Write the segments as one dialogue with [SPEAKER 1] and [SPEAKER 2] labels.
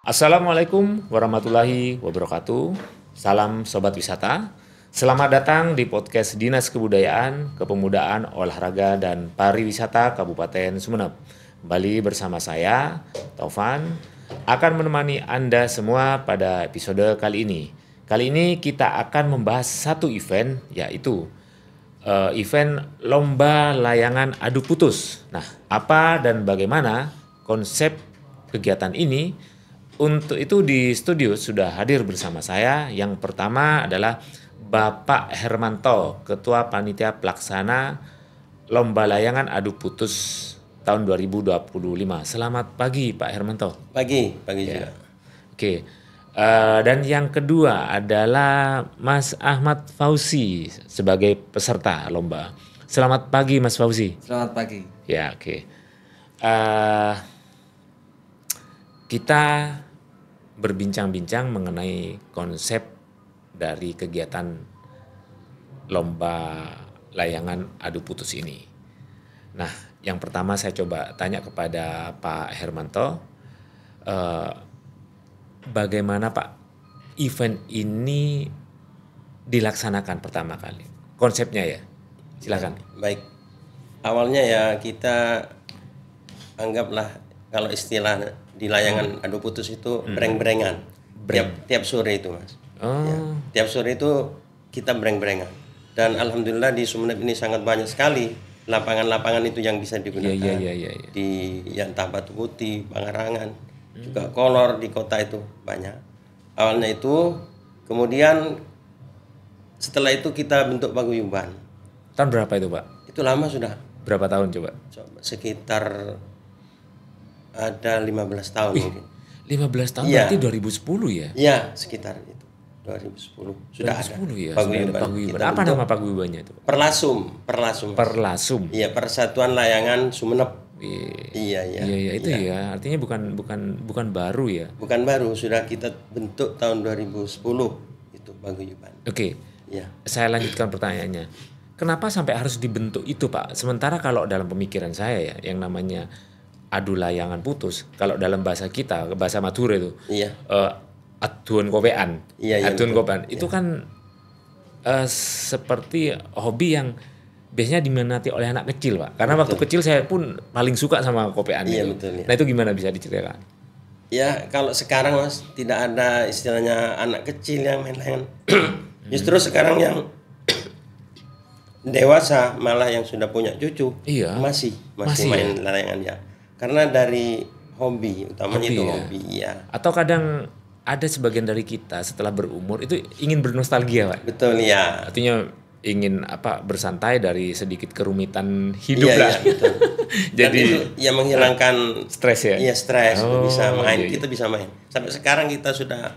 [SPEAKER 1] Assalamualaikum warahmatullahi wabarakatuh. Salam Sobat Wisata. Selamat datang di podcast Dinas Kebudayaan, Kepemudaan, Olahraga, dan Pariwisata Kabupaten Sumeneb. Kembali bersama saya, Taufan, akan menemani Anda semua pada episode kali ini. Kali ini kita akan membahas satu event, yaitu event Lomba Layangan Adu Putus. Nah, apa dan bagaimana konsep kegiatan ini? Untuk itu di studio sudah hadir bersama saya. Yang pertama adalah Bapak Hermanto, Ketua Panitia Pelaksana Lomba Layangan Adu Putus tahun 2025. Selamat pagi Pak Hermanto.
[SPEAKER 2] Pagi
[SPEAKER 1] Ya.
[SPEAKER 2] juga.
[SPEAKER 1] Oke. Dan yang kedua adalah Mas Ahmad Fauzi sebagai peserta lomba. Selamat pagi Mas Fauzi.
[SPEAKER 3] Selamat pagi.
[SPEAKER 1] Ya, oke. Kita berbincang-bincang mengenai konsep dari kegiatan lomba layangan adu putus ini. Nah, yang pertama saya coba tanya kepada Pak Hermanto, bagaimana Pak event ini dilaksanakan pertama kali? Konsepnya ya, silakan.
[SPEAKER 2] Baik. Awalnya ya kita anggaplah kalau istilah di layangan adu putus itu breng-brengan. Tiap sore itu, Mas. Ya, tiap sore itu kita breng-brengan. Dan alhamdulillah di Sumeneb ini sangat banyak sekali lapangan-lapangan itu yang bisa digunakan.
[SPEAKER 1] Iya.
[SPEAKER 2] Di entah Batu Putih, Pangarangan, juga Kolor di kota itu banyak. Awalnya itu, kemudian setelah itu kita bentuk paguyuban.
[SPEAKER 1] Tahun berapa itu Pak?
[SPEAKER 2] Itu lama sudah.
[SPEAKER 1] Berapa tahun coba?
[SPEAKER 2] Sekitar ada 15 tahun mungkin.
[SPEAKER 1] 15 tahun
[SPEAKER 2] Iya.
[SPEAKER 1] berarti 2010 ya?
[SPEAKER 2] Iya, sekitar itu. 2010 sudah
[SPEAKER 1] 2010 ya,
[SPEAKER 2] paguyuban.
[SPEAKER 1] sudah ada paguyuban.
[SPEAKER 2] Kita
[SPEAKER 1] Apa
[SPEAKER 2] bentuk
[SPEAKER 1] nama paguyubannya itu?
[SPEAKER 2] Perlasum.
[SPEAKER 1] Perlasum.
[SPEAKER 2] Iya, Persatuan Layangan Sumeneb.
[SPEAKER 1] Iya, itu ya. Artinya bukan baru ya.
[SPEAKER 2] Bukan baru, sudah kita bentuk tahun 2010 itu paguyuban.
[SPEAKER 1] Oke.
[SPEAKER 2] Iya.
[SPEAKER 1] Saya lanjutkan pertanyaannya. Kenapa sampai harus dibentuk itu, Pak? Sementara kalau dalam pemikiran saya ya, yang namanya adu layangan putus, kalau dalam bahasa kita, bahasa Madura itu,
[SPEAKER 2] Iya.
[SPEAKER 1] aduan kopean.
[SPEAKER 2] Iya,
[SPEAKER 1] Aduan
[SPEAKER 2] betul.
[SPEAKER 1] kopean. Itu kan seperti hobi yang biasanya diminati oleh anak kecil, Pak. Karena waktu kecil saya pun paling suka sama kopean
[SPEAKER 2] Iya,
[SPEAKER 1] itu.
[SPEAKER 2] betul, ya.
[SPEAKER 1] Nah, itu gimana bisa diceritakan?
[SPEAKER 2] Ya, kalau sekarang Mas tidak ada istilahnya anak kecil yang main layangan. Justru sekarang yang dewasa malah yang sudah punya cucu
[SPEAKER 1] Iya.
[SPEAKER 2] masih
[SPEAKER 1] Masih
[SPEAKER 2] main layangan ya. Karena dari hobi, utamanya
[SPEAKER 1] Hobi
[SPEAKER 2] itu
[SPEAKER 1] ya.
[SPEAKER 2] hobi ya.
[SPEAKER 1] Atau kadang ada sebagian dari kita setelah berumur itu ingin bernostalgia, Pak.
[SPEAKER 2] Betul ya.
[SPEAKER 1] Artinya ingin bersantai dari sedikit kerumitan hidup
[SPEAKER 2] Iya,
[SPEAKER 1] lah.
[SPEAKER 2] iya, betul. Dan
[SPEAKER 1] Jadi
[SPEAKER 2] itu ya menghilangkan
[SPEAKER 1] stres ya.
[SPEAKER 2] iya stres,
[SPEAKER 1] Oh,
[SPEAKER 2] bisa main.
[SPEAKER 1] iya.
[SPEAKER 2] Kita bisa main. Sampai sekarang kita sudah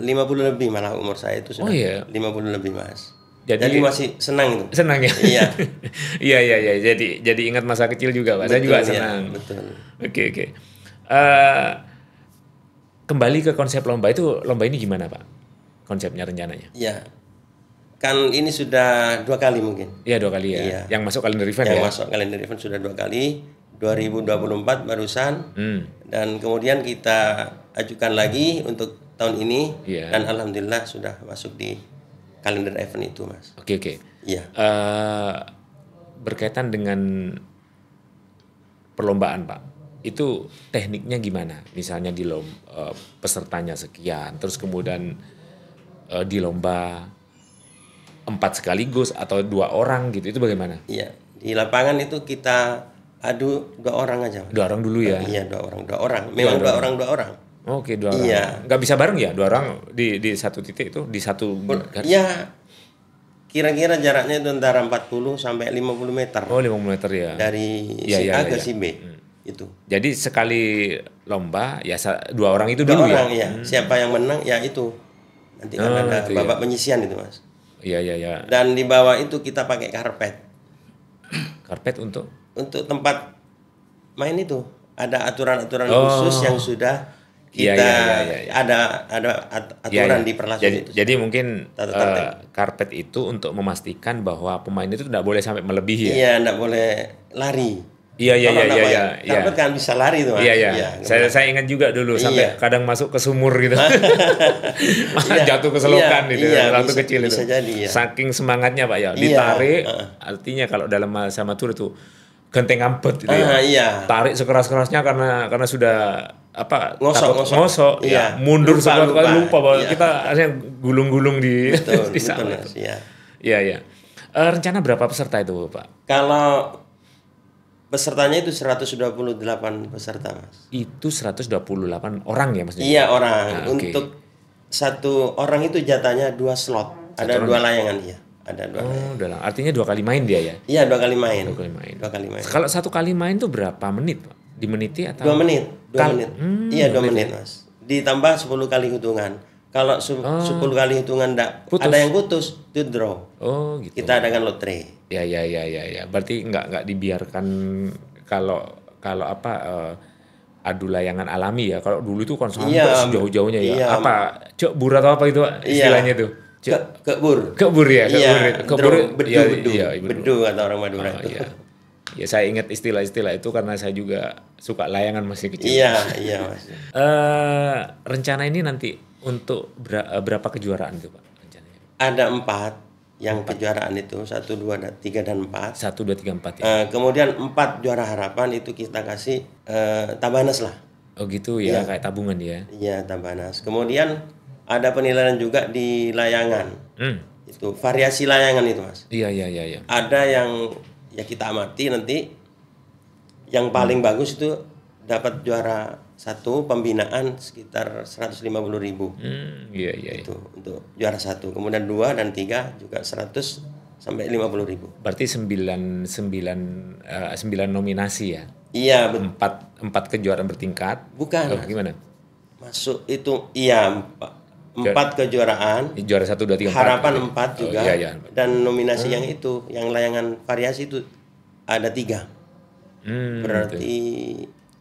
[SPEAKER 2] 50 lebih malah umur saya itu sudah
[SPEAKER 1] Oh, iya.
[SPEAKER 2] 50 lebih, Mas.
[SPEAKER 1] Jadi-
[SPEAKER 2] Jadi masih senang itu.
[SPEAKER 1] Senang ya?
[SPEAKER 2] Iya.
[SPEAKER 1] Iya. Jadi ingat masa kecil juga, Pak. Saya juga
[SPEAKER 2] Betul, ya,
[SPEAKER 1] senang.
[SPEAKER 2] betul.
[SPEAKER 1] Oke. Kembali ke konsep lomba itu, lomba ini gimana, Pak? Konsepnya, rencananya?
[SPEAKER 2] Ya, kan ini sudah 2 kali mungkin.
[SPEAKER 1] Iya, 2 kali ya.
[SPEAKER 2] Iya.
[SPEAKER 1] Yang masuk kalender event
[SPEAKER 2] Yang
[SPEAKER 1] ya.
[SPEAKER 2] masuk kalender event sudah 2 kali. 2024 barusan. Dan kemudian kita ajukan lagi untuk tahun ini.
[SPEAKER 1] Iya.
[SPEAKER 2] Dan alhamdulillah sudah masuk di kalender event itu, Mas.
[SPEAKER 1] Oke.
[SPEAKER 2] Iya.
[SPEAKER 1] Berkaitan dengan perlombaan, Pak. Itu tekniknya gimana? Misalnya pesertanya sekian, terus kemudian di lomba 4 sekaligus atau 2 orang gitu, itu bagaimana?
[SPEAKER 2] Iya. Di lapangan itu kita adu 2 orang aja.
[SPEAKER 1] 2 orang dulu ya?
[SPEAKER 2] Iya, 2 orang. Memang 2 orang.
[SPEAKER 1] Oke, 2 orang.
[SPEAKER 2] Iya.
[SPEAKER 1] Nggak bisa bareng ya? 2 orang di satu titik itu, di satu garis?
[SPEAKER 2] Ya, kira-kira jaraknya itu antara 40 sampai 50 meter.
[SPEAKER 1] Oh, 50 meter ya.
[SPEAKER 2] Dari
[SPEAKER 1] Iya,
[SPEAKER 2] si
[SPEAKER 1] iya,
[SPEAKER 2] A
[SPEAKER 1] iya,
[SPEAKER 2] ke
[SPEAKER 1] iya.
[SPEAKER 2] si B. Itu.
[SPEAKER 1] Jadi sekali lomba ya 2 orang itu
[SPEAKER 2] 2
[SPEAKER 1] dulu
[SPEAKER 2] orang
[SPEAKER 1] ya?
[SPEAKER 2] ya. Siapa yang menang ya itu. Nanti kan ada
[SPEAKER 1] itu
[SPEAKER 2] babak penyisian itu, Mas.
[SPEAKER 1] Iya.
[SPEAKER 2] Dan di bawah itu kita pakai karpet.
[SPEAKER 1] Karpet untuk?
[SPEAKER 2] Untuk tempat main itu ada aturan-aturan
[SPEAKER 1] Oh.
[SPEAKER 2] khusus yang sudah
[SPEAKER 1] Iya,
[SPEAKER 2] kita
[SPEAKER 1] iya.
[SPEAKER 2] ada aturan
[SPEAKER 1] Iya.
[SPEAKER 2] di perlasu itu.
[SPEAKER 1] Jadi mungkin
[SPEAKER 2] Tata tertib.
[SPEAKER 1] karpet itu untuk memastikan bahwa pemain itu tidak boleh sampai melebihi ya?
[SPEAKER 2] Iya, enggak boleh lari. Kalau nggak
[SPEAKER 1] iya.
[SPEAKER 2] dapat kan bisa lari tuh, Mas.
[SPEAKER 1] Iya.
[SPEAKER 2] Iya,
[SPEAKER 1] Saya ingat juga dulu sampai kadang masuk ke sumur gitu. Jatuh ke selokan gitu waktu kecil itu.
[SPEAKER 2] Bisa jadi ya.
[SPEAKER 1] Saking semangatnya Pak ya, ditarik artinya kalau dalam bahasa Matur itu genteng ampet gitu ya.
[SPEAKER 2] Iya.
[SPEAKER 1] Tarik sekeras-kerasnya karena sudah apa
[SPEAKER 2] ngosok.
[SPEAKER 1] Ya, mundur sekuat lupa bahwa
[SPEAKER 2] iya.
[SPEAKER 1] kita akhirnya gulung-gulung di
[SPEAKER 2] Betul,
[SPEAKER 1] di sana.
[SPEAKER 2] betul, Mas. Iya.
[SPEAKER 1] Iya. Rencana berapa peserta itu, Pak?
[SPEAKER 2] Kalau pesertanya itu 128 peserta, Mas.
[SPEAKER 1] Itu 128 orang ya maksudnya?
[SPEAKER 2] Iya, orang.
[SPEAKER 1] Nah,
[SPEAKER 2] Untuk satu orang itu jatahnya 2 slot. Ada 2 layangan ya. Ada 2 layangan.
[SPEAKER 1] Dalam artinya 2 kali main dia ya?
[SPEAKER 2] Iya, 2 kali main.
[SPEAKER 1] 2 kali main.
[SPEAKER 2] 2 kali main.
[SPEAKER 1] Kalau 1 kali main tuh berapa menit, Pak? Dimeniti atau?
[SPEAKER 2] 2 menit. 2 menit. Iya, 2 menit,
[SPEAKER 1] ya?
[SPEAKER 2] Mas. Ditambah 10 kali hitungan. Kalau 10 kali hitungan ada yang putus, itu draw.
[SPEAKER 1] Oh, gitu.
[SPEAKER 2] Kita adakan lotre.
[SPEAKER 1] Ya. Berarti nggak dibiarkan kalau apa adu layangan alami ya. Kalau dulu itu kan sampai sejauh-jauhnya ya.
[SPEAKER 2] Iya.
[SPEAKER 1] Apa cekbur atau apa itu istilahnya itu? Kebur ya,
[SPEAKER 2] kebur. Bedu kata orang Madura itu.
[SPEAKER 1] Iya. Ya saya ingat istilah-istilah itu karena saya juga suka layangan masih kecil.
[SPEAKER 2] Iya Mas.
[SPEAKER 1] Rencana ini nanti untuk berapa kejuaraan itu Pak? Rencananya?
[SPEAKER 2] Ada 4 yang kejuaraan itu 1, 2, 3 dan 4.
[SPEAKER 1] 1, 2, 3, 4 ya.
[SPEAKER 2] Kemudian 4 juara harapan itu kita kasih Tabanas lah.
[SPEAKER 1] Oh gitu ya, kayak tabungan ya.
[SPEAKER 2] Iya, Tabanas. Kemudian ada penilaian juga di layangan. Itu variasi layangan itu, Mas.
[SPEAKER 1] Iya.
[SPEAKER 2] Ada yang ya kita amati nanti yang paling bagus itu dapat juara 1 pembinaan sekitar 150.000.
[SPEAKER 1] Iya.
[SPEAKER 2] Itu untuk juara 1. Kemudian 2 dan 3 juga 100 sampai 50.000.
[SPEAKER 1] Berarti 9 nominasi ya.
[SPEAKER 2] Iya,
[SPEAKER 1] 4 kejuaraan bertingkat.
[SPEAKER 2] Bukan.
[SPEAKER 1] Oh, gimana?
[SPEAKER 2] Masuk itu 4 kejuaraan.
[SPEAKER 1] Juara 1, 2, 3, 4.
[SPEAKER 2] Harapan 4 juga.
[SPEAKER 1] Iya.
[SPEAKER 2] Dan nominasi yang layangan variasi itu ada 3. Berarti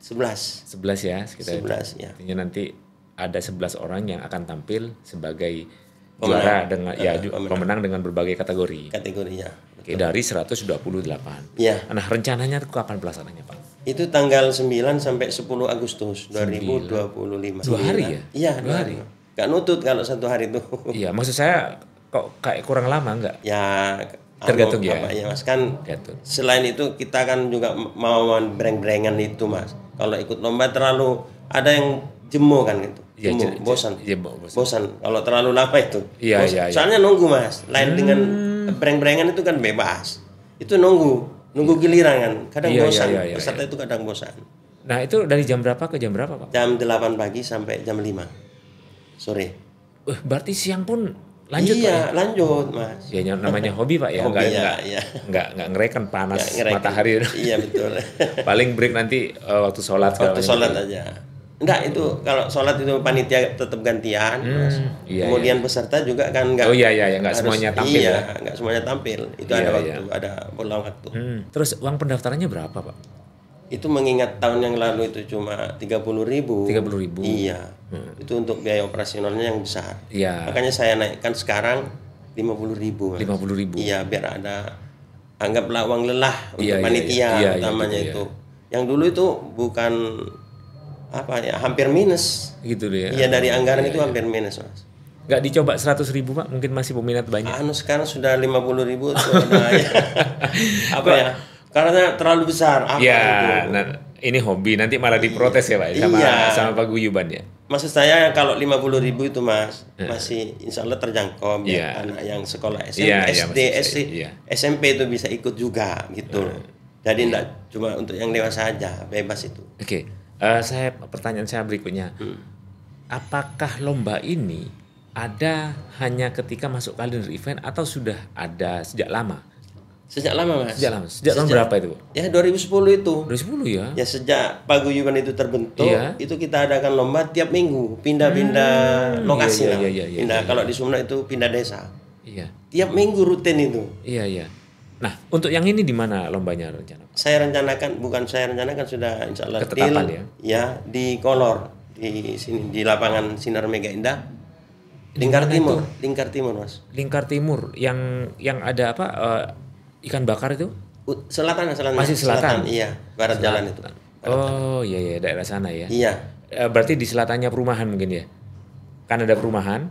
[SPEAKER 2] 11
[SPEAKER 1] ya sekitar
[SPEAKER 2] 11 ya.
[SPEAKER 1] Artinya nanti ada 11 orang yang akan tampil sebagai juara dengan pemenang dengan berbagai kategori.
[SPEAKER 2] Kategorinya.
[SPEAKER 1] Oke, dari 128.
[SPEAKER 2] Iya.
[SPEAKER 1] Nah, rencananya kapan pelaksanaannya, Pak?
[SPEAKER 2] Itu tanggal 9 sampai 10 Agustus 2025.
[SPEAKER 1] 2 hari ya?
[SPEAKER 2] Iya, 2 hari. Gak nutut kalau 1 hari itu.
[SPEAKER 1] Iya, maksud saya kok kayak kurang lama enggak?
[SPEAKER 2] Ya
[SPEAKER 1] tergantung ya.
[SPEAKER 2] Ya Mas, kan
[SPEAKER 1] tergantung.
[SPEAKER 2] Selain itu kita kan juga mau breng-brengan itu Mas. Kalau ikut lomba terlalu ada yang jemu kan gitu. Bosan. Kalau terlalu lama itu.
[SPEAKER 1] Iya.
[SPEAKER 2] Soalnya nunggu Mas. Lain dengan breng-brengan itu kan bebas. Itu nunggu giliran kan. Kadang bosan. Peserta itu kadang bosan.
[SPEAKER 1] Nah, itu dari jam berapa ke jam berapa, Pak?
[SPEAKER 2] Jam 8 pagi sampai jam 5 sore.
[SPEAKER 1] Berarti siang pun lanjut Pak?
[SPEAKER 2] Iya, lanjut Mas.
[SPEAKER 1] Ya namanya hobi Pak ya. Enggak ngerekan panas matahari.
[SPEAKER 2] Iya betul.
[SPEAKER 1] Paling break nanti waktu sholat.
[SPEAKER 2] Waktu sholat aja. Enggak, itu kalau sholat itu panitia tetap gantian Mas. Kemudian peserta juga kan enggak.
[SPEAKER 1] Oh iya, enggak semuanya tampil.
[SPEAKER 2] Iya, enggak semuanya tampil. Itu ada waktu, ada bola waktu.
[SPEAKER 1] Terus uang pendaftarannya berapa Pak?
[SPEAKER 2] Itu mengingat tahun yang lalu itu cuma 30.000.
[SPEAKER 1] 30.000.
[SPEAKER 2] Iya. Itu untuk biaya operasionalnya yang besar.
[SPEAKER 1] Iya.
[SPEAKER 2] Makanya saya naikkan sekarang 50.000.
[SPEAKER 1] 50.000.
[SPEAKER 2] Iya, biar ada anggaplah uang lelah untuk panitia utamanya itu. Yang dulu itu bukan hampir minus.
[SPEAKER 1] Gitu deh.
[SPEAKER 2] Iya, dari anggaran itu hampir minus, Mas.
[SPEAKER 1] Nggak dicoba 100.000 Pak? Mungkin masih peminat banyak.
[SPEAKER 2] Sekarang sudah 50.000 itu udah karena terlalu besar.
[SPEAKER 1] Nah, ini hobi nanti malah diprotes ya Pak sama paguyuban ya.
[SPEAKER 2] Maksud saya kalau 50.000 itu Mas masih insya Allah terjangkau anak yang sekolah SD, SMP itu bisa ikut juga gitu. Jadi enggak cuma untuk yang dewasa aja, bebas itu.
[SPEAKER 1] Oke. Pertanyaan saya berikutnya. Apakah lomba ini ada hanya ketika masuk kalender event atau sudah ada sejak lama?
[SPEAKER 2] Sejak lama Mas.
[SPEAKER 1] Sejak tahun berapa itu?
[SPEAKER 2] Ya 2010 itu.
[SPEAKER 1] 2010 ya.
[SPEAKER 2] Ya sejak paguyuban itu terbentuk, itu kita adakan lomba tiap minggu, pindah-pindah lokasi lah. Pindah kalau di Sumedang itu pindah desa.
[SPEAKER 1] Iya.
[SPEAKER 2] Tiap minggu rutin itu.
[SPEAKER 1] Iya. Nah, untuk yang ini di mana lombanya rencana?
[SPEAKER 2] Saya rencanakan sudah insya Allah
[SPEAKER 1] ketetapan
[SPEAKER 2] ya di Kolor di sini di lapangan Sinar Mega Indah. Lingkar Timur Mas.
[SPEAKER 1] Lingkar Timur yang ada apa? Ikan bakar itu?
[SPEAKER 2] Selatan.
[SPEAKER 1] Masih selatan?
[SPEAKER 2] Iya, barat jalan itu.
[SPEAKER 1] Oh iya daerah sana ya.
[SPEAKER 2] Iya.
[SPEAKER 1] Berarti di selatannya perumahan mungkin ya? Kan ada perumahan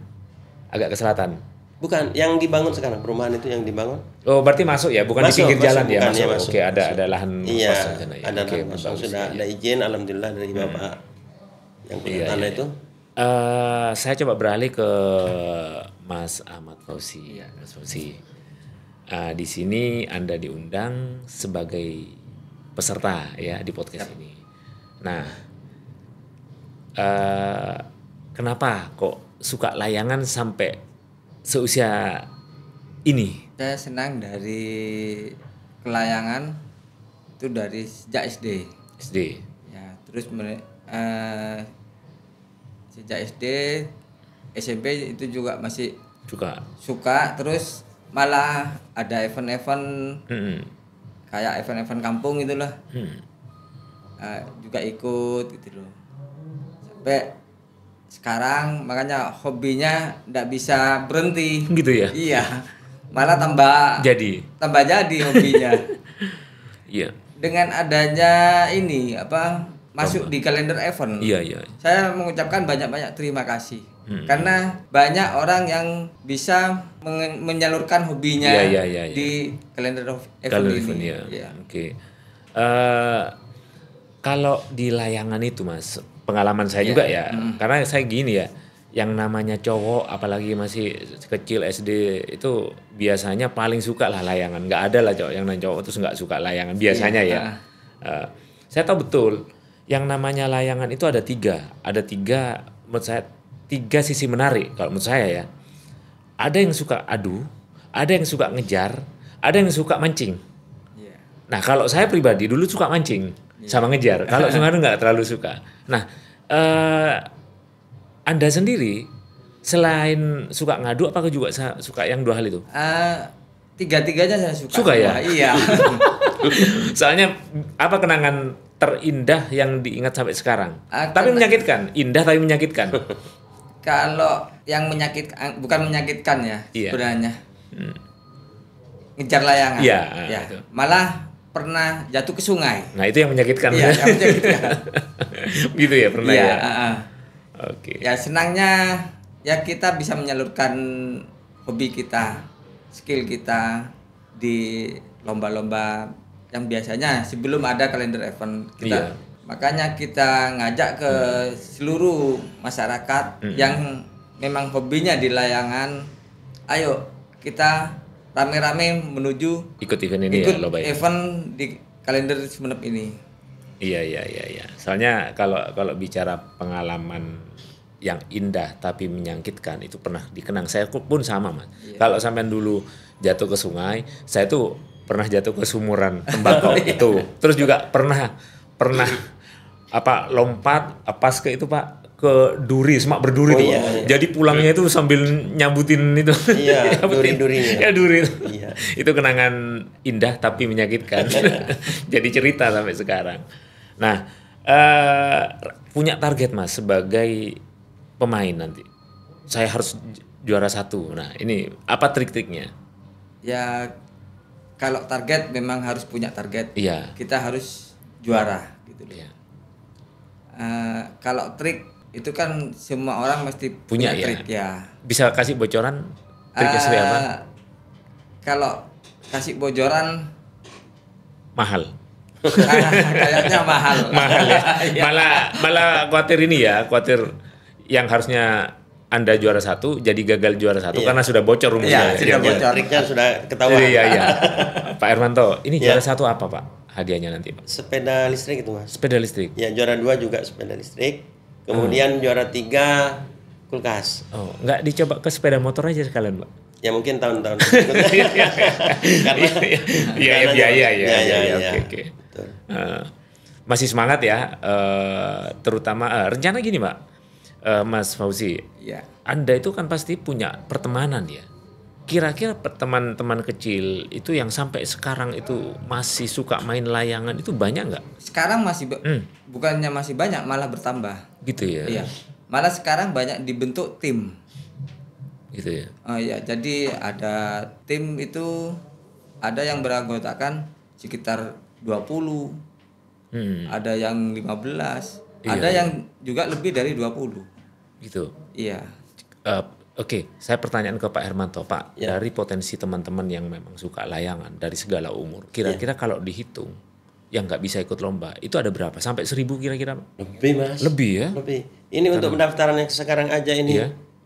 [SPEAKER 1] agak ke selatan.
[SPEAKER 2] Bukan, yang dibangun sekarang perumahan itu yang dibangun.
[SPEAKER 1] Oh berarti masuk ya, bukan di pinggir jalan ya?
[SPEAKER 2] Bukan,
[SPEAKER 1] Masuk. Oke, ada lahan
[SPEAKER 2] iya,
[SPEAKER 1] kosong sana ya.
[SPEAKER 2] ada
[SPEAKER 1] Oke,
[SPEAKER 2] lahan kosong,
[SPEAKER 1] bagus,
[SPEAKER 2] sudah
[SPEAKER 1] ya.
[SPEAKER 2] ada izin alhamdulillah dari bapak yang punya tanah itu.
[SPEAKER 1] Saya coba beralih ke Mas Ahmad Fauzi. Ya, Mas Fauzi. Di sini Anda diundang sebagai peserta ya di podcast ini. Nah, kenapa kok suka layangan sampai seusia ini?
[SPEAKER 3] Saya senang dari kelayangan itu dari sejak SD.
[SPEAKER 1] SD.
[SPEAKER 3] Ya, terus sejak SD, SMP itu juga masih suka, terus malah ada event-event kayak event-event kampung itulah. Juga ikut gitu loh. Sampai sekarang makanya hobinya nggak bisa berhenti.
[SPEAKER 1] Gitu ya?
[SPEAKER 3] Iya. Malah tambah jadi hobinya.
[SPEAKER 1] Iya.
[SPEAKER 3] Dengan adanya ini masuk di kalender event.
[SPEAKER 1] Iya.
[SPEAKER 3] Saya mengucapkan banyak-banyak terima kasih. Karena banyak orang yang bisa menyalurkan hobinya di kalender event ini.
[SPEAKER 1] Ya. Oke. Kalau di layangan itu Mas, pengalaman saya juga ya. Karena saya gini ya, yang namanya cowok apalagi masih kecil SD itu biasanya paling suka lah layangan. Nggak ada lah yang cowok terus nggak suka layangan biasanya ya. Saya tahu betul yang namanya layangan itu ada tiga menurut saya 3 sisi menarik kalau menurut saya ya. Ada yang suka adu, ada yang suka ngejar, ada yang suka mancing. Nah kalau saya pribadi dulu suka mancing sama ngejar. Kalau Sungadu nggak terlalu suka. Nah Anda sendiri selain suka ngadu, apakah juga suka yang 2 hal itu?
[SPEAKER 3] Tiga-tiganya saya suka.
[SPEAKER 1] Suka ya?
[SPEAKER 3] Iya.
[SPEAKER 1] Soalnya apa kenangan terindah yang diingat sampai sekarang? Tapi menyakitkan, indah tapi menyakitkan.
[SPEAKER 3] Kalau yang menyakitkan, bukan menyakitkan ya sebenarnya. Ngejar layangan.
[SPEAKER 1] Iya.
[SPEAKER 3] Itu. Malah pernah jatuh ke sungai.
[SPEAKER 1] Nah itu yang menyakitkan.
[SPEAKER 3] Iya, yang menyakitkan.
[SPEAKER 1] Gitu ya pernah ya.
[SPEAKER 3] Oke. Ya senangnya ya kita bisa menyalurkan hobi kita, skill kita di lomba-lomba yang biasanya sebelum ada kalender event kita. Makanya kita ngajak ke seluruh masyarakat yang memang hobinya di layangan, ayo kita rame-rame menuju
[SPEAKER 1] ikut event ini
[SPEAKER 3] ikut
[SPEAKER 1] ya, lomba
[SPEAKER 3] event di kalender Sumeneb ini.
[SPEAKER 1] Iya. Soalnya kalau bicara pengalaman yang indah tapi menyakitkan itu pernah dikenang. Saya pun sama Mas. Kalau sampean dulu jatuh ke sungai, saya tuh pernah jatuh ke sumuran tembakau itu. Terus juga pernah lompat pas ke itu Pak, ke duri, semak berduri tuh. Iya. Jadi pulangnya itu sambil nyambutin itu.
[SPEAKER 2] Iya, duri-durinya.
[SPEAKER 1] Ya duri itu.
[SPEAKER 2] Iya.
[SPEAKER 1] Itu kenangan indah tapi menyakitkan. Jadi cerita sampai sekarang. Nah, punya target Mas sebagai pemain nanti. Saya harus juara 1. Nah, ini apa trik-triknya?
[SPEAKER 3] Ya kalau target memang harus punya target.
[SPEAKER 1] Iya.
[SPEAKER 3] Kita harus juara gitu.
[SPEAKER 1] Iya.
[SPEAKER 3] Kalau trik itu kan semua orang mesti punya trik ya.
[SPEAKER 1] Bisa kasih bocoran triknya seperti apa?
[SPEAKER 3] Kalau kasih bocoran
[SPEAKER 1] mahal.
[SPEAKER 3] Kayaknya mahal.
[SPEAKER 1] Mahal ya. Malah khawatir khawatir yang harusnya Anda juara 1 jadi gagal juara 1 karena sudah bocor rumusnya.
[SPEAKER 3] Sudah bocor.
[SPEAKER 2] Triknya sudah ketahuan.
[SPEAKER 1] Iya. Pak Hermanto, ini juara 1 apa Pak? Hadiahnya nanti Pak?
[SPEAKER 2] Sepeda listrik itu Mas.
[SPEAKER 1] Sepeda listrik.
[SPEAKER 2] Ya juara 2 juga sepeda listrik. Kemudian juara 3 kulkas.
[SPEAKER 1] Oh, nggak dicoba ke sepeda motor aja sekalian Pak?
[SPEAKER 2] Ya mungkin tahun-tahun berikutnya.
[SPEAKER 1] Iya. Oke. Masih semangat ya, terutama rencana gini Pak, Mas Fauzi.
[SPEAKER 3] Iya.
[SPEAKER 1] Anda itu kan pasti punya pertemanan ya. Kira-kira teman-teman kecil itu yang sampai sekarang itu masih suka main layangan itu banyak nggak?
[SPEAKER 3] Sekarang masih bukannya masih banyak, malah bertambah.
[SPEAKER 1] Gitu ya?
[SPEAKER 3] Iya. Malah sekarang banyak dibentuk tim.
[SPEAKER 1] Gitu ya?
[SPEAKER 3] Oh iya, jadi ada tim itu ada yang beranggotakan sekitar 20. Ada yang 15,
[SPEAKER 1] Iya,
[SPEAKER 3] ada yang juga lebih dari 20.
[SPEAKER 1] Gitu.
[SPEAKER 3] Iya.
[SPEAKER 1] Oke, saya pertanyaan ke Pak Hermanto, Pak. Dari potensi teman-teman yang memang suka layangan dari segala umur, kira-kira kalau dihitung yang nggak bisa ikut lomba itu ada berapa? Sampai 1.000 kira-kira?
[SPEAKER 2] Lebih Mas.
[SPEAKER 1] Lebih ya?
[SPEAKER 2] Lebih. Ini untuk pendaftaran yang sekarang aja ini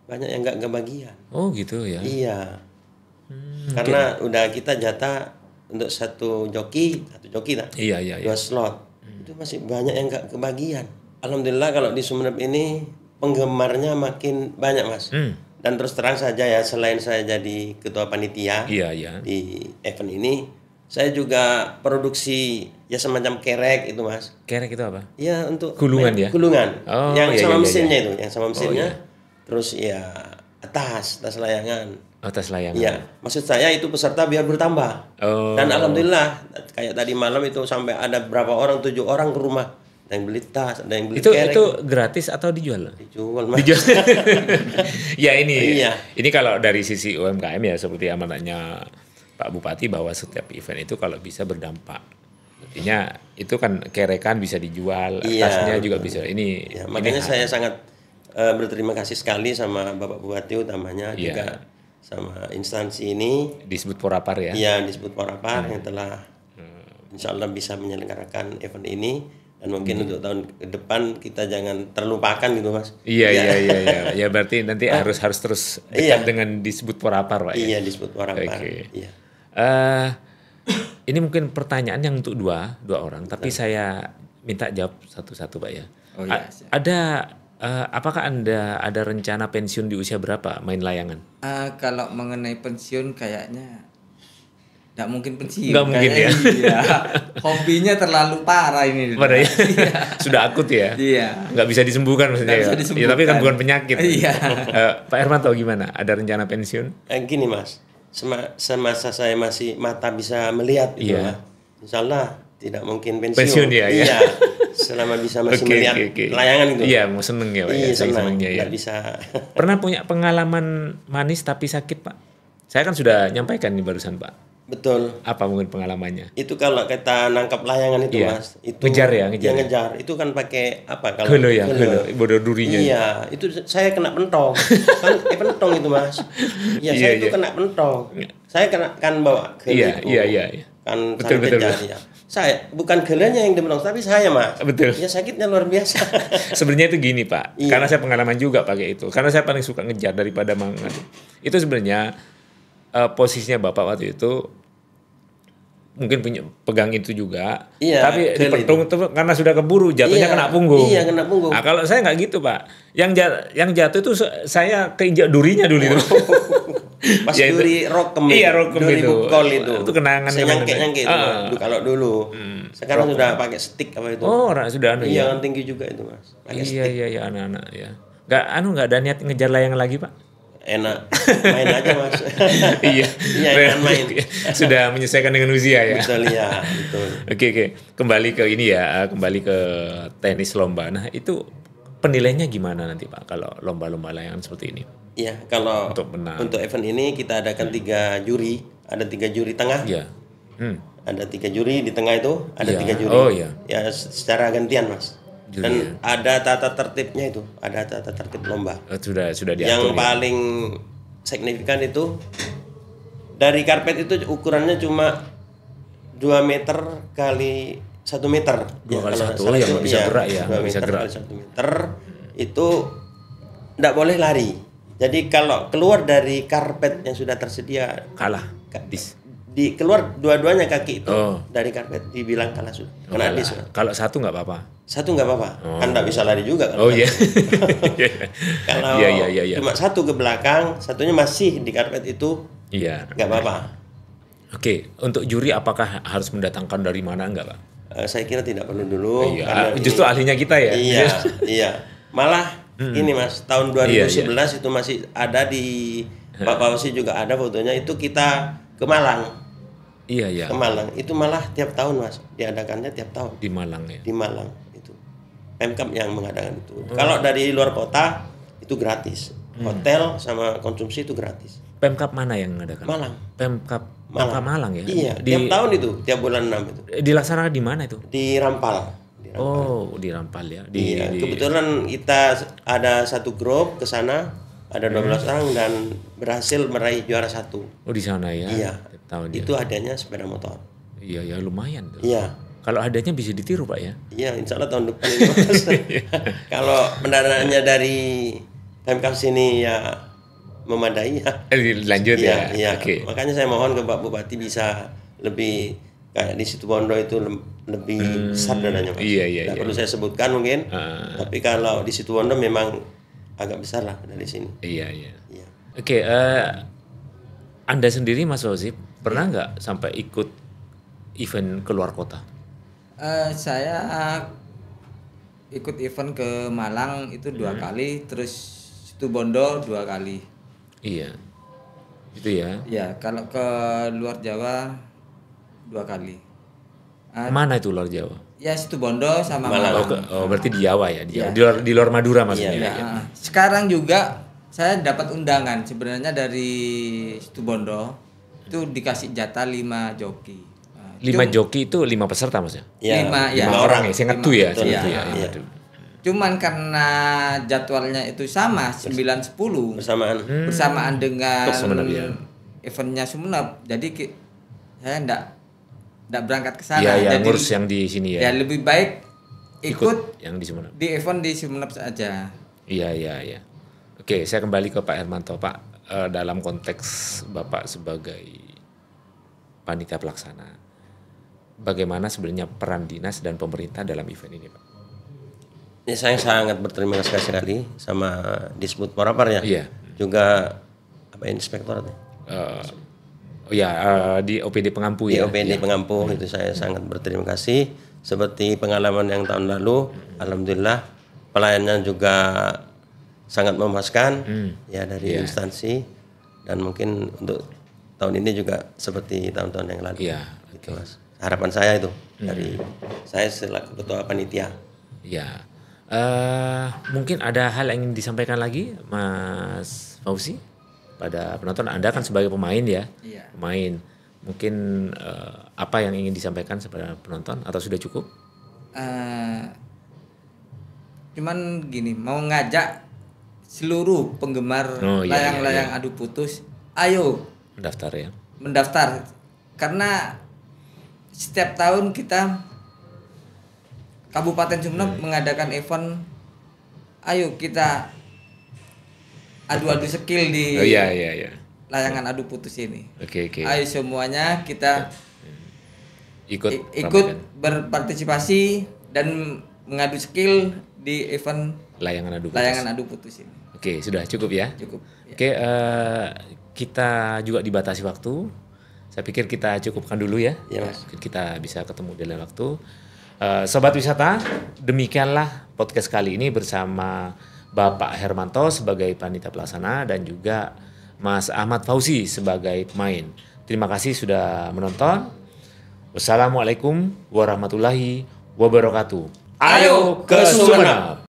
[SPEAKER 2] banyak yang nggak kebagian.
[SPEAKER 1] Oh gitu ya?
[SPEAKER 2] Iya. Karena udah kita jatah untuk satu joki lah.
[SPEAKER 1] Iya.
[SPEAKER 2] 2 slot. Itu masih banyak yang nggak kebagian. Alhamdulillah kalau di Sumeneb ini penggemarnya makin banyak Mas. Dan terus terang saja ya, selain saya jadi ketua panitia di event ini, saya juga produksi ya semacam kerek itu Mas.
[SPEAKER 1] Kerek itu apa?
[SPEAKER 2] Ya untuk
[SPEAKER 1] gulungan ya?
[SPEAKER 2] Gulungan.
[SPEAKER 1] Oh,
[SPEAKER 2] yang
[SPEAKER 1] iya,
[SPEAKER 2] sama
[SPEAKER 1] iya,
[SPEAKER 2] mesinnya
[SPEAKER 1] iya.
[SPEAKER 2] itu, yang sama mesinnya. Terus ya tas layangan.
[SPEAKER 1] Tas layangan.
[SPEAKER 2] Iya, maksud saya itu peserta biar bertambah. Dan alhamdulillah kayak tadi malam itu sampai ada berapa orang, 7 orang ke rumah. Ada yang beli tas, ada yang beli kerek.
[SPEAKER 1] Itu gratis atau dijual?
[SPEAKER 2] Dijual Mas.
[SPEAKER 1] Ya ini.
[SPEAKER 2] Iya.
[SPEAKER 1] Ini kalau dari sisi UMKM ya seperti amanatnya Pak Bupati bahwa setiap event itu kalau bisa berdampak. Artinya itu kan kerekan bisa dijual, tasnya juga bisa. Ini
[SPEAKER 2] makanya saya sangat berterima kasih sekali sama Bapak Bupati utamanya juga sama instansi ini.
[SPEAKER 1] Disebut Porapar ya?
[SPEAKER 2] Iya, disebut Porapar yang telah insya Allah bisa menyelenggarakan event ini. Dan mungkin untuk tahun ke depan kita jangan terlupakan gitu Mas.
[SPEAKER 1] Iya. Ya berarti nanti harus terus dekat dengan disebut Porapar Pak.
[SPEAKER 2] Iya, disebut Porapar.
[SPEAKER 1] Okay.
[SPEAKER 2] Iya.
[SPEAKER 1] Ini mungkin pertanyaan yang untuk dua orang, tapi saya minta jawab satu-satu Pak ya.
[SPEAKER 3] Oh, iya.
[SPEAKER 1] Apakah Anda ada rencana pensiun di usia berapa main layangan?
[SPEAKER 3] Kalau mengenai pensiun kayaknya nggak mungkin pensiun.
[SPEAKER 1] Nggak mungkin ya.
[SPEAKER 3] Iya. Hobinya terlalu parah ini.
[SPEAKER 1] Parah ya? Sudah akut ya?
[SPEAKER 3] Iya.
[SPEAKER 1] Nggak bisa disembuhkan maksudnya.
[SPEAKER 3] Nggak bisa disembuhkan.
[SPEAKER 1] Ya, tapi kan bukan penyakit.
[SPEAKER 3] Iya.
[SPEAKER 1] Pak Hermanto gimana? Ada rencana pensiun?
[SPEAKER 2] Gini Mas, semasa saya masih mata bisa melihat gitu lah. Insya Allah tidak mungkin pensiun.
[SPEAKER 1] Pensiun ya?
[SPEAKER 2] Iya. Selama bisa masih melihat layangan gitu.
[SPEAKER 1] Iya, mau seneng ya Pak.
[SPEAKER 2] Iya,
[SPEAKER 1] senengnya ya.
[SPEAKER 2] Nggak bisa.
[SPEAKER 1] Pernah punya pengalaman manis tapi sakit Pak? Saya kan sudah nyampaikan nih barusan Pak.
[SPEAKER 2] Betul.
[SPEAKER 1] Apa mungkin pengalamannya?
[SPEAKER 2] Itu kalau kita nangkap layangan itu Mas, itu
[SPEAKER 1] ngejar ya.
[SPEAKER 2] Ngejar. Itu kan pakai apa kalau?
[SPEAKER 1] Gelo ya, bodoh durinya.
[SPEAKER 2] Iya, itu saya kena pentong. Kan pentong itu Mas. Iya, saya itu kena pentong. Saya kan bawa gelo.
[SPEAKER 1] Iya.
[SPEAKER 2] Kan
[SPEAKER 1] betul.
[SPEAKER 2] Ya. Saya bukan gelanya yang dipentong, tapi saya Mas.
[SPEAKER 1] Betul.
[SPEAKER 2] Ya sakitnya luar biasa.
[SPEAKER 1] Sebenarnya itu gini Pak, karena saya pengalaman juga pakai itu. Karena saya paling suka ngejar daripada mangan. Itu sebenarnya posisinya Bapak waktu itu mungkin punya pegang itu juga, tapi dipetung karena sudah keburu jatuhnya kena punggung.
[SPEAKER 2] Iya, kena punggung.
[SPEAKER 1] Nah, kalau saya nggak gitu Pak, yang jatuh itu saya keinjak durinya dulu itu.
[SPEAKER 2] Pas duri rokem.
[SPEAKER 1] Iya, rokem
[SPEAKER 2] duri
[SPEAKER 1] itu.
[SPEAKER 2] bukol itu.
[SPEAKER 1] Itu kenangan.
[SPEAKER 2] Saya nyangke kalau dulu. Sekarang sudah pakai stick apa itu?
[SPEAKER 1] Oh, sudah
[SPEAKER 2] Iya, kan tinggi juga itu Mas.
[SPEAKER 1] Pakai stick. Iya, anak-anak ya. Nggak ada niat ngejar layangan lagi Pak?
[SPEAKER 2] Enak main aja Mas.
[SPEAKER 1] Iya,
[SPEAKER 2] enak main.
[SPEAKER 1] Sudah menyesuaikan dengan usia ya.
[SPEAKER 2] Betul ya, betul.
[SPEAKER 1] Oke. Kembali ke ini ya, kembali ke tenis lomba. Nah, itu penilaiannya gimana nanti Pak kalau lomba-lomba layangan seperti ini?
[SPEAKER 2] Iya, kalau untuk event ini kita adakan 3 juri, ada 3 juri tengah. Iya. Ada 3 juri di tengah itu, ada 3 juri.
[SPEAKER 1] Oh iya.
[SPEAKER 2] Ya secara gantian Mas. Dan ada tata tertibnya itu, ada tata tertib lomba.
[SPEAKER 1] Sudah diatur.
[SPEAKER 2] Yang paling signifikan itu dari karpet itu ukurannya cuma 2 meter kali 1 meter.
[SPEAKER 1] 2 kali 1 ya, nggak bisa gerak ya.
[SPEAKER 2] 2 meter kali 1 meter itu nggak boleh lari. Jadi kalau keluar dari karpet yang sudah tersedia
[SPEAKER 1] kalah.
[SPEAKER 2] Keluar dua-duanya kaki itu dari karpet dibilang kalah sudah. Kena dis.
[SPEAKER 1] Kalau satu nggak apa-apa.
[SPEAKER 2] Satu nggak apa-apa. Kan nggak bisa lari juga kan.
[SPEAKER 1] Oh iya.
[SPEAKER 2] Kalau cuma satu ke belakang, satunya masih di karpet itu. Iya. Nggak apa-apa.
[SPEAKER 1] Oke, untuk juri apakah harus mendatangkan dari mana enggak Pak?
[SPEAKER 2] Saya kira tidak perlu dulu.
[SPEAKER 1] Iya. Justru ahlinya kita ya.
[SPEAKER 2] Iya. Malah ini Mas, tahun 2011 itu masih ada di Pak Fauzi juga ada fotonya, itu kita ke Malang.
[SPEAKER 1] Iya.
[SPEAKER 2] Ke Malang. Itu malah tiap tahun Mas, diadakannya tiap tahun.
[SPEAKER 1] Di Malang ya.
[SPEAKER 2] Di Malang itu. Pemkab yang mengadakan itu. Kalau dari luar kota itu gratis. Hotel sama konsumsi itu gratis.
[SPEAKER 1] Pemkab mana yang mengadakan?
[SPEAKER 2] Malang.
[SPEAKER 1] Pemkab Malang ya?
[SPEAKER 2] Iya, tiap tahun itu, tiap bulan 6 itu.
[SPEAKER 1] Dilaksanakan di mana itu?
[SPEAKER 2] Di Rampal.
[SPEAKER 1] Oh, di Rampal ya.
[SPEAKER 2] Iya, kebetulan kita ada satu grup ke sana, ada 12 orang dan berhasil meraih juara 1.
[SPEAKER 1] Oh, di sana ya.
[SPEAKER 2] Iya.
[SPEAKER 1] Tiap tahun ya.
[SPEAKER 2] Itu adanya sepeda motor.
[SPEAKER 1] Iya, ya lumayan tuh.
[SPEAKER 2] Iya.
[SPEAKER 1] Kalau adanya bisa ditiru, Pak ya?
[SPEAKER 2] Iya, insya Allah tahun depan ini, Mas. Kalau pendanaannya dari Pemkab sini ya memadai ya.
[SPEAKER 1] Lanjut ya.
[SPEAKER 2] Iya.
[SPEAKER 1] Oke.
[SPEAKER 2] Makanya saya mohon ke Pak Bupati bisa lebih kayak di Situbondo itu lebih besar dananya, Mas.
[SPEAKER 1] Iya.
[SPEAKER 2] Perlu saya sebutkan mungkin. Tapi kalau di Situbondo memang agak besar lah dari sini.
[SPEAKER 1] Iya.
[SPEAKER 2] Iya.
[SPEAKER 1] Oke, Anda sendiri Mas Fauzi pernah nggak sampai ikut event keluar kota?
[SPEAKER 3] Saya ikut event ke Malang itu 2 kali, terus Situbondo 2 kali.
[SPEAKER 1] Iya, itu ya.
[SPEAKER 3] Ya, kalau ke luar Jawa 2 kali.
[SPEAKER 1] Mana itu luar Jawa?
[SPEAKER 3] Ya Situbondo sama Malang.
[SPEAKER 1] Oh, berarti di Jawa ya, di Jawa. Di luar Madura maksudnya.
[SPEAKER 3] Ya. Sekarang juga saya dapat undangan sebenarnya dari Situbondo itu dikasih jatah 5 joki.
[SPEAKER 1] 5 joki itu 5 peserta maksudnya?
[SPEAKER 2] Iya.
[SPEAKER 3] 5
[SPEAKER 1] orang ya, saya ngetu ya.
[SPEAKER 2] Iya.
[SPEAKER 3] Cuman karena jadwalnya itu sama 9-10 bersamaan dengan eventnya Sumeneb, jadi saya enggak berangkat ke sana.
[SPEAKER 1] Iya,
[SPEAKER 3] jadi
[SPEAKER 1] ngurus yang di sini ya.
[SPEAKER 3] Ya lebih baik ikut
[SPEAKER 1] yang di Sumeneb.
[SPEAKER 3] Di event di Sumeneb saja.
[SPEAKER 1] Iya. Oke, saya kembali ke Pak Hermanto, Pak. Dalam konteks Bapak sebagai panitia pelaksana, bagaimana sebenarnya peran dinas dan pemerintah dalam event ini, Pak?
[SPEAKER 2] Ya, saya sangat berterima kasih sekali sama Disbud Porapar ya.
[SPEAKER 1] Iya.
[SPEAKER 2] Juga inspektorat.
[SPEAKER 1] Di OPD Pengampu
[SPEAKER 2] ya.
[SPEAKER 1] Di
[SPEAKER 2] OPD Pengampu itu saya sangat berterima kasih. Seperti pengalaman yang tahun lalu, alhamdulillah pelayanannya juga sangat memuaskan ya dari instansi, dan mungkin untuk tahun ini juga seperti tahun-tahun yang lalu.
[SPEAKER 1] Iya.
[SPEAKER 2] Gitu, Mas. Harapan saya itu dari saya selaku ketua panitia.
[SPEAKER 1] Ya, mungkin ada hal yang ingin disampaikan lagi, Mas Fauzi, pada penonton. Anda kan sebagai pemain ya, pemain. Mungkin apa yang ingin disampaikan kepada penonton atau sudah cukup?
[SPEAKER 3] Cuman gini, mau ngajak seluruh penggemar layang-layang adu putus, ayo mendaftar karena setiap tahun kita Kabupaten Sumeneb mengadakan event, ayo kita adu-adu skill di layangan adu putus ini.
[SPEAKER 1] Oke.
[SPEAKER 3] Ayo semuanya kita
[SPEAKER 1] ikut
[SPEAKER 3] berpartisipasi dan mengadu skill di event
[SPEAKER 1] layangan adu putus
[SPEAKER 3] ini.
[SPEAKER 1] Oke, sudah cukup ya?
[SPEAKER 3] Cukup.
[SPEAKER 1] Oke, kita juga dibatasi waktu. Saya pikir kita cukupkan dulu ya. Kita bisa ketemu di lain waktu. Sobat wisata, demikianlah podcast kali ini bersama Bapak Hermanto sebagai panitia pelaksana dan juga Mas Ahmad Fauzi sebagai pemain. Terima kasih sudah menonton. Wassalamualaikum warahmatullahi wabarakatuh.
[SPEAKER 2] Ayo ke Sumeneb.